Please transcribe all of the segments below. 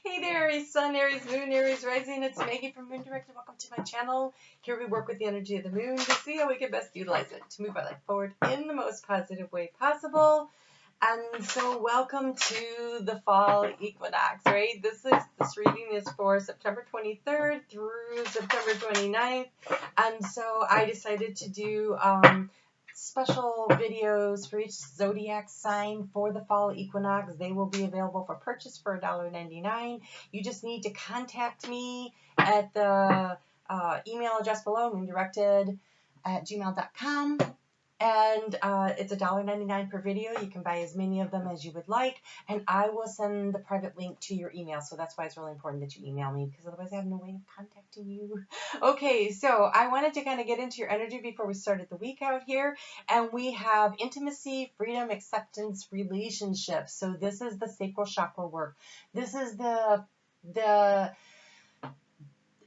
Hey there, Aries Sun, Aries Moon, Aries Rising. It's Maggie from Moon Director. Welcome to my channel. Here we work with the energy of the moon to see how we can best utilize it to move our life forward in the most positive way possible. And so welcome to the fall equinox, right? This reading is for September 23rd through September 29th. And so I decided to do special videos for each zodiac sign for the fall equinox. They will be available for purchase for $1.99. You just need to contact me at the email address below, moondirected@gmail.com. And it's $1.99 per video. You can buy as many of them as you would like, and I will send the private link to your email. So that's why it's really important that you email me, because otherwise I have no way of contacting you. Okay, so I wanted to kind of get into your energy before we started the week out here, and we have intimacy, freedom, acceptance, relationships. So this is the sacral chakra work. This is the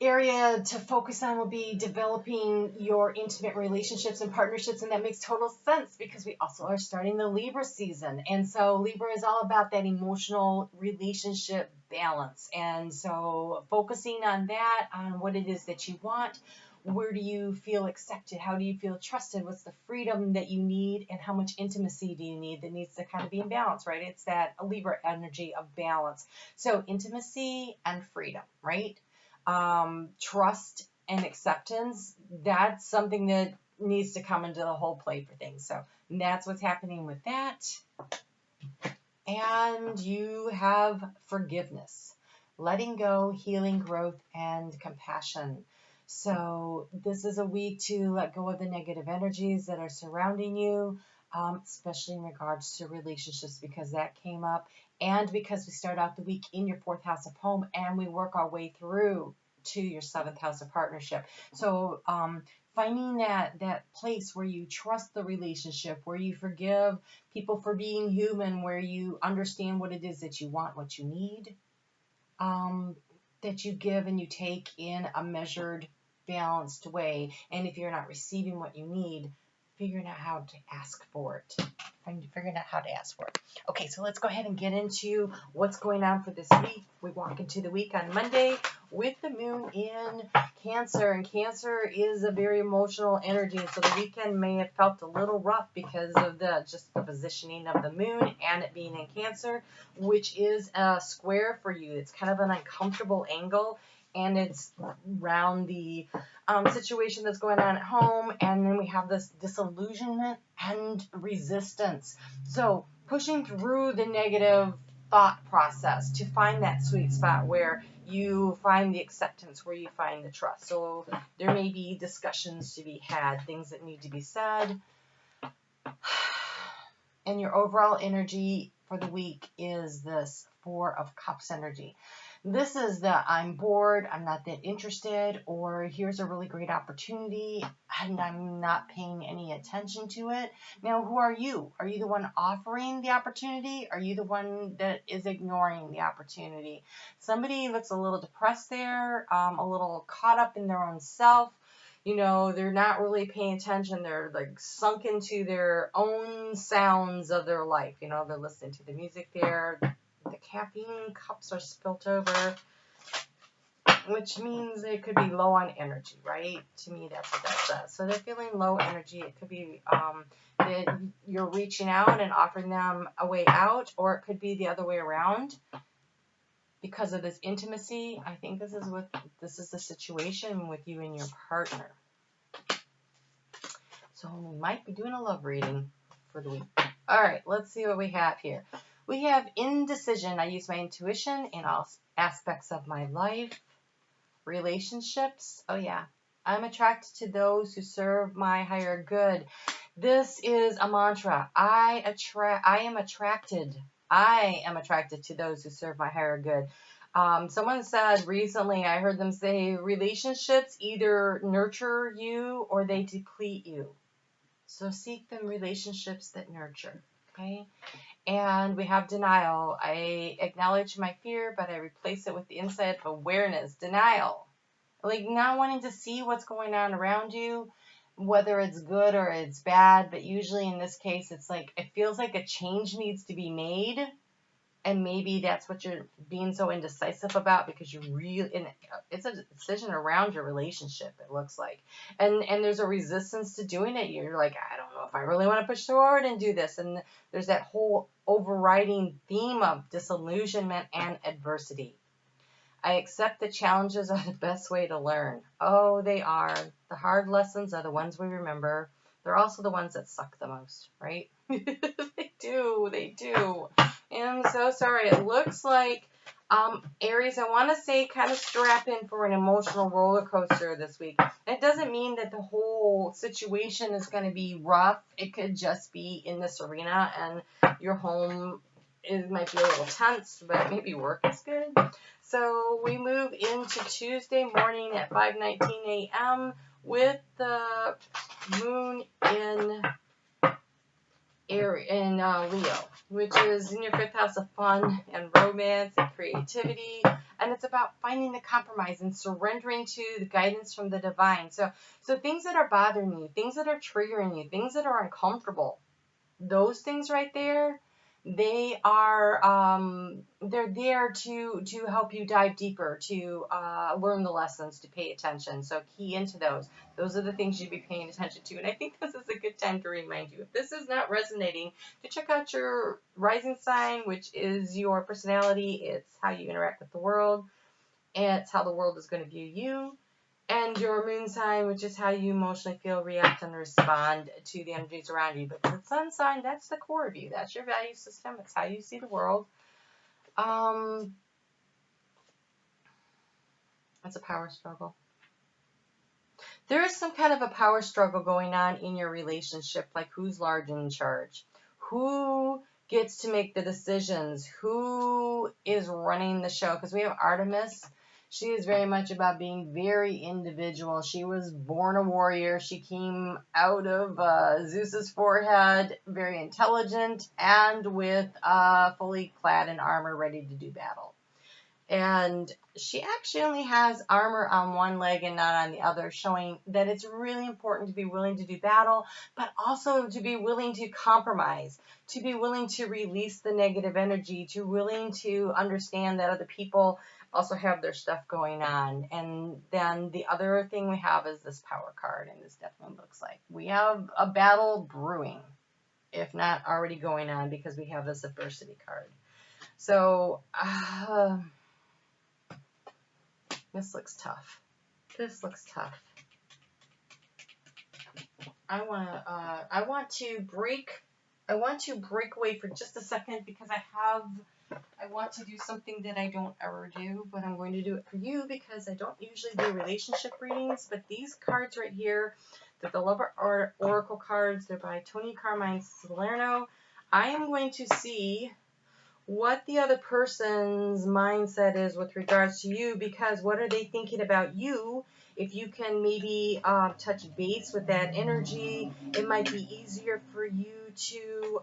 area to focus on will be developing your intimate relationships and partnerships, and that makes total sense because we also are starting the Libra season, and so Libra is all about that emotional relationship balance, and so focusing on that, on what it is that you want. Where do you feel accepted? How do you feel trusted? What's the freedom that you need, and how much intimacy do you need that needs to kind of be in balance, right? It's that Libra energy of balance. So intimacy and freedom, right? Trust and acceptance, that's something that needs to come into the whole play for things. So that's what's happening with that. And you have forgiveness, letting go, healing, growth, and compassion. So this is a week to let go of the negative energies that are surrounding you, especially in regards to relationships, because that came up, and because we start out the week in your 4th house of home and we work our way through to your 7th house of partnership. So finding that place where you trust the relationship, where you forgive people for being human, where you understand what it is that you want, what you need, that you give and you take in a measured, balanced way. And if you're not receiving what you need, figuring out how to ask for it. Figuring out how to ask for it. Okay, so let's go ahead and get into what's going on for this week. We walk into the week on Monday with the moon in Cancer, and Cancer is a very emotional energy, and so the weekend may have felt a little rough because of just the positioning of the moon and it being in Cancer, which is a square for you. It's kind of an uncomfortable angle, and it's around the situation that's going on at home, and then we have this disillusionment and resistance. So pushing through the negative thought process to find that sweet spot where you find the acceptance, where you find the trust. So there may be discussions to be had, things that need to be said. And your overall energy for the week is this 4 of Cups energy. This is the I'm bored, I'm not that interested, or here's a really great opportunity and I'm not paying any attention to it. Now, who are you? Are you the one offering the opportunity? Are you the one that is ignoring the opportunity? Somebody looks a little depressed there, a little caught up in their own self. You know, they're not really paying attention. They're like sunk into their own sounds of their life. You know, they're listening to the music there. The caffeine cups are spilt over, which means they could be low on energy, right? To me, that's what that says. So they're feeling low energy. It could be that you're reaching out and offering them a way out, or it could be the other way around. Because of this intimacy, I think this is the situation with you and your partner. So we might be doing a love reading for the week. All right, let's see what we have here. We have indecision. I use my intuition in all aspects of my life. Relationships. Oh yeah. I'm attracted to those who serve my higher good. This is a mantra. I am attracted to those who serve my higher good. Someone said recently, I heard them say, relationships either nurture you or they deplete you. So seek them relationships that nurture. Okay? And we have denial. I acknowledge my fear, but I replace it with the insight of awareness. Denial. Like not wanting to see what's going on around you, whether it's good or it's bad. But usually in this case, it's like, it feels like a change needs to be made. And maybe that's what you're being so indecisive about, because it's a decision around your relationship, it looks like. And there's a resistance to doing it. You're like, I don't know if I really want to push forward and do this. And there's that whole overriding theme of disillusionment and adversity. I accept that challenges are the best way to learn. Oh, they are. The hard lessons are the ones we remember. They're also the ones that suck the most, right? They do. And I'm so sorry. It looks like, Aries, I want to say kind of strap in for an emotional roller coaster this week. It doesn't mean that the whole situation is going to be rough. It could just be in this arena, and your home might be a little tense, but maybe work is good. So we move into Tuesday morning at 5:19 a.m. with the moon in Leo, which is in your 5th house of fun and romance and creativity. And it's about finding the compromise and surrendering to the guidance from the divine. So things that are bothering you, things that are triggering you, things that are uncomfortable, those things right there, they are they're there to help you dive deeper, to learn the lessons, to pay attention. So key into those. Those are the things you'd be paying attention to. And I think this is a good time to remind you, if this is not resonating, to check out your rising sign, which is your personality. It's how you interact with the world, and it's how the world is going to view you. And your moon sign, which is how you emotionally feel, react, and respond to the energies around you. But the sun sign, that's the core of you. That's your value system. It's how you see the world. It's a power struggle. There is some kind of a power struggle going on in your relationship, like who's large and in charge? Who gets to make the decisions? Who is running the show? Because we have Artemis. She is very much about being very individual. She was born a warrior. She came out of Zeus's forehead, very intelligent, and with fully clad in armor, ready to do battle. And she actually only has armor on one leg and not on the other, showing that it's really important to be willing to do battle, but also to be willing to compromise, to be willing to release the negative energy, to willing to understand that other people also have their stuff going on. And then the other thing we have is this power card, and this definitely looks like we have a battle brewing, if not already going on, because we have this adversity card. So this looks tough. This looks tough. I want to break away for just a second, because I want to do something that I don't ever do, but I'm going to do it for you, because I don't usually do relationship readings. But these cards right here, they're the Lover Oracle cards. They're by Tony Carmine Salerno. I am going to see what the other person's mindset is with regards to you, because what are they thinking about you? If you can maybe touch base with that energy, it might be easier for you to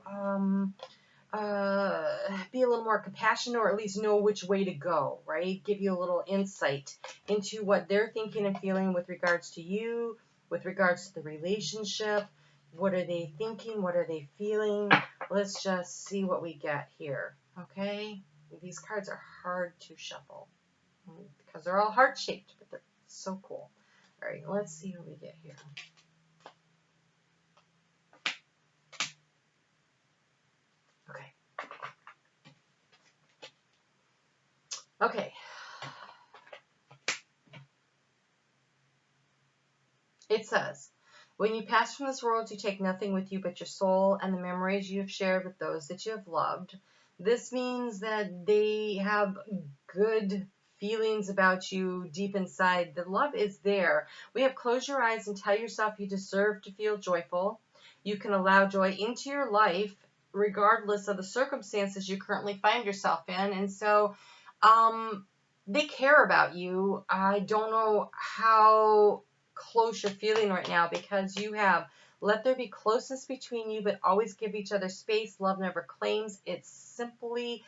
be a little more compassionate, or at least know which way to go, right? Give you a little insight into what they're thinking and feeling with regards to you, with regards to the relationship. What are they thinking? What are they feeling? Let's just see what we get here, okay? These cards are hard to shuffle because they're all heart-shaped, but they're so cool. All right, let's see what we get here. Okay. It says, when you pass from this world, you take nothing with you but your soul and the memories you have shared with those that you have loved. This means that they have good feelings about you deep inside. The love is there. We have close your eyes and tell yourself you deserve to feel joyful. You can allow joy into your life regardless of the circumstances you currently find yourself in. And so they care about you. I don't know how close you're feeling right now, because you have let there be closeness between you, but always give each other space. Love never claims. It simply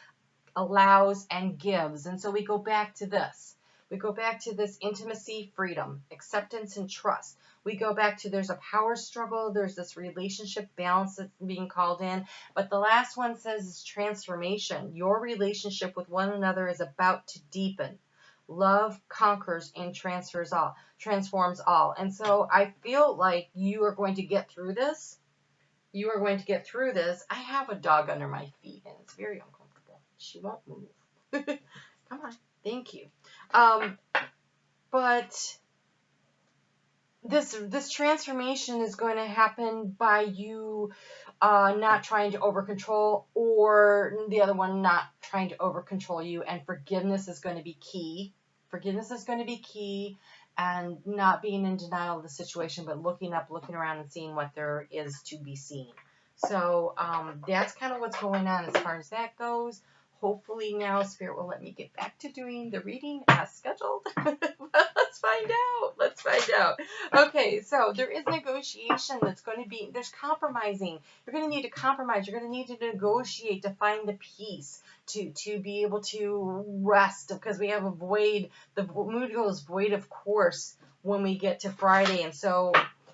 allows and gives. And so we go back to this. We go back to this intimacy, freedom, acceptance, and trust. We go back to there's a power struggle. There's this relationship balance that's being called in. But the last one says is transformation. Your relationship with one another is about to deepen. Love conquers and transforms all. And so I feel like you are going to get through this. You are going to get through this. I have a dog under my feet, and it's very uncomfortable. She won't move. Come on. Thank you. But this transformation is going to happen by you not trying to over control, or the other one not trying to over control you. And forgiveness is going to be key. Forgiveness is going to be key, and not being in denial of the situation, but looking up, looking around, and seeing what there is to be seen. So that's kind of what's going on as far as that goes. Hopefully now Spirit will let me get back to doing the reading as scheduled. Let's find out. Let's find out. Okay, so there is negotiation that's going to be, there's compromising. You're going to need to compromise. You're going to need to negotiate to find the peace, to be able to rest, because we have a void. The mood goes void, of course, when we get to Friday. And so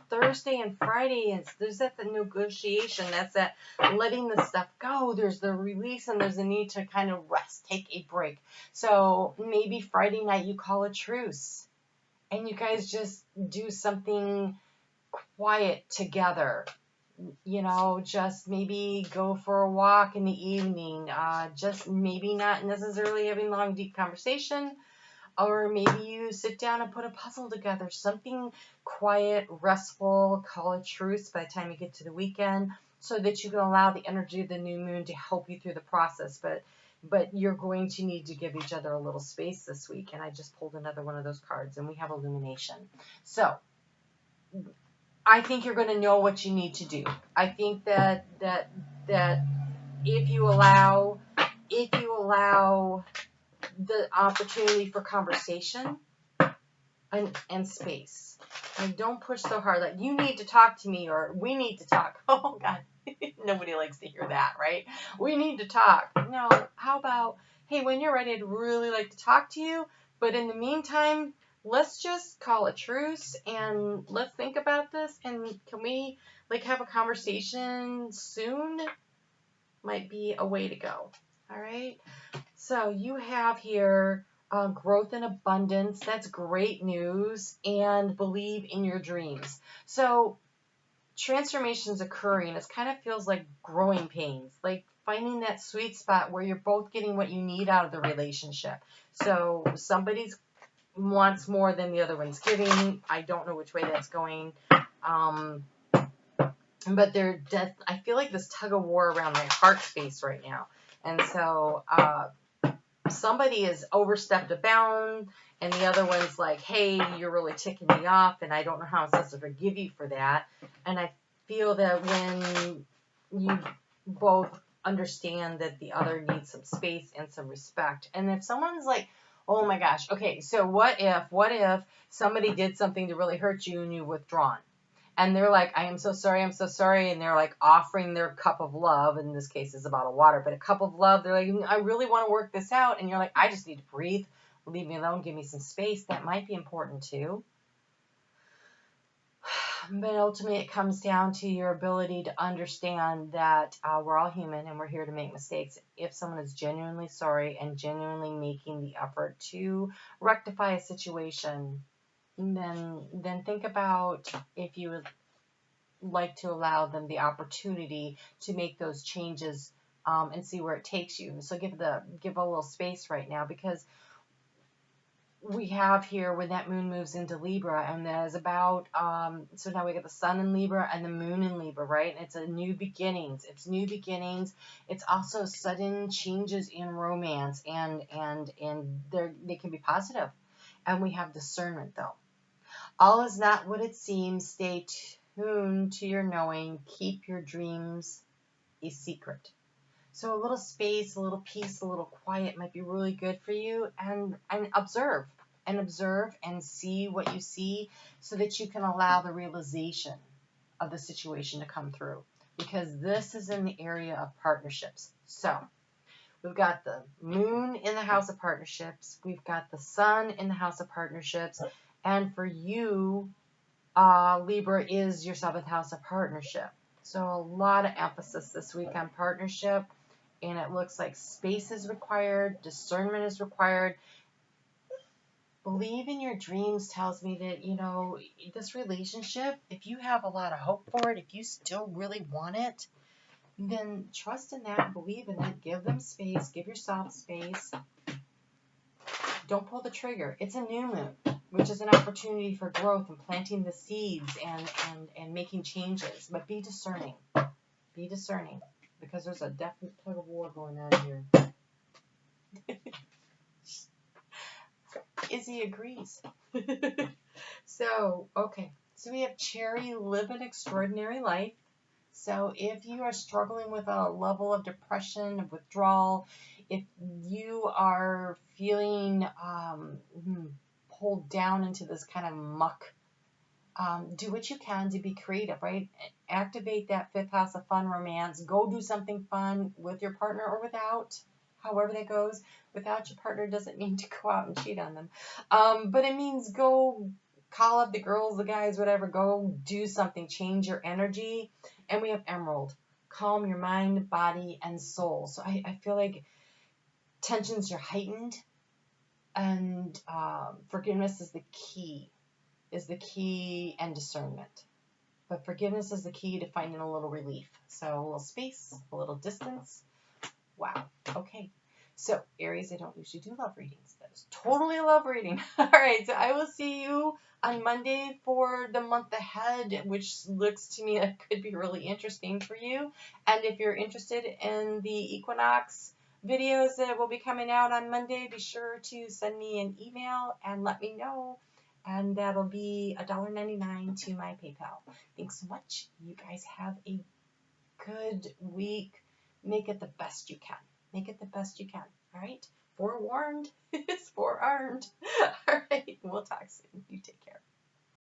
Thursday and Friday, there's that the negotiation, that's that letting the stuff go, there's the release, and there's a need to kind of rest, take a break. So maybe Friday night you call a truce, and you guys just do something quiet together. You know, just maybe go for a walk in the evening, just maybe not necessarily having long, deep conversation. Or maybe you sit down and put a puzzle together, something quiet, restful, call a truce by the time you get to the weekend, so that you can allow the energy of the new moon to help you through the process. But you're going to need to give each other a little space this week. And I just pulled another one of those cards, and we have illumination. So I think you're going to know what you need to do. I think that if you allow the opportunity for conversation and space. Like, don't push so hard. Like, you need to talk to me, or we need to talk. Oh, God. Nobody likes to hear that, right? We need to talk. No, how about, hey, when you're ready, I'd really like to talk to you. But in the meantime, let's just call a truce and let's think about this. And can we, like, have a conversation soon? Might be a way to go. All right. So you have here growth and abundance. That's great news. And believe in your dreams. So transformations occurring. It kind of feels like growing pains, like finding that sweet spot where you're both getting what you need out of the relationship. So somebody wants more than the other one's giving. I don't know which way that's going. But I feel like this tug of war around my heart space right now. And so somebody has overstepped a bound, and the other one's like, hey, you're really ticking me off, and I don't know how I'm supposed to forgive you for that. And I feel that when you both understand that the other needs some space and some respect, and if someone's like, oh my gosh, okay, so what if somebody did something to really hurt you and you've withdrawn? And they're like, I am so sorry, and they're like offering their cup of love, in this case is a bottle of water, but a cup of love, they're like, I really want to work this out, and you're like, I just need to breathe, leave me alone, give me some space. That might be important too. But ultimately it comes down to your ability to understand that we're all human and we're here to make mistakes. If someone is genuinely sorry and genuinely making the effort to rectify a situation, then think about if you would like to allow them the opportunity to make those changes and see where it takes you. So give a little space right now, because we have here when that moon moves into Libra, and that is about so now we got the sun in Libra and the moon in Libra, right? And it's a new beginnings. It's new beginnings. It's also sudden changes in romance, and they can be positive. And we have discernment though. All is not what it seems. Stay tuned to your knowing. Keep your dreams a secret. So a little space, a little peace, a little quiet might be really good for you. And observe and see what you see, so that you can allow the realization of the situation to come through. Because this is in the area of partnerships. So we've got the moon in the house of partnerships. We've got the sun in the house of partnerships. And for you, Libra is your 7th house of partnership. So a lot of emphasis this week on partnership. And it looks like space is required, discernment is required. Believe in your dreams tells me that, you know, this relationship, if you have a lot of hope for it, if you still really want it, then trust in that, believe in it, give them space, give yourself space. Don't pull the trigger. It's a new moon, which is an opportunity for growth and planting the seeds and making changes. But be discerning. Be discerning. Because there's a definite tug of war going on here. Izzy agrees. So, okay. So we have Cherry, live an extraordinary life. So if you are struggling with a level of depression, of withdrawal, if you are feeling pulled down into this kind of muck, do what you can to be creative, right? Activate that 5th house of fun, romance. Go do something fun with your partner or without, however that goes. Without your partner doesn't mean to go out and cheat on them. But it means go call up the girls, the guys, whatever. Go do something. Change your energy. And we have Emerald. Calm your mind, body, and soul. So I feel like tensions are heightened. And forgiveness is the key. And discernment. But forgiveness is the key to finding a little relief. So a little space, a little distance. Wow. Okay. So, Aries, I don't usually do love readings. That is totally a love reading. All right. So I will see you on Monday for the month ahead, which looks to me like could be really interesting for you. And if you're interested in the equinox videos that will be coming out on Monday, be sure to send me an email and let me know. And that'll be $1.99 to my PayPal. Thanks so much. You guys have a good week. Make it the best you can. Make it the best you can. All right? Forewarned is forearmed. All right. We'll talk soon. You take care.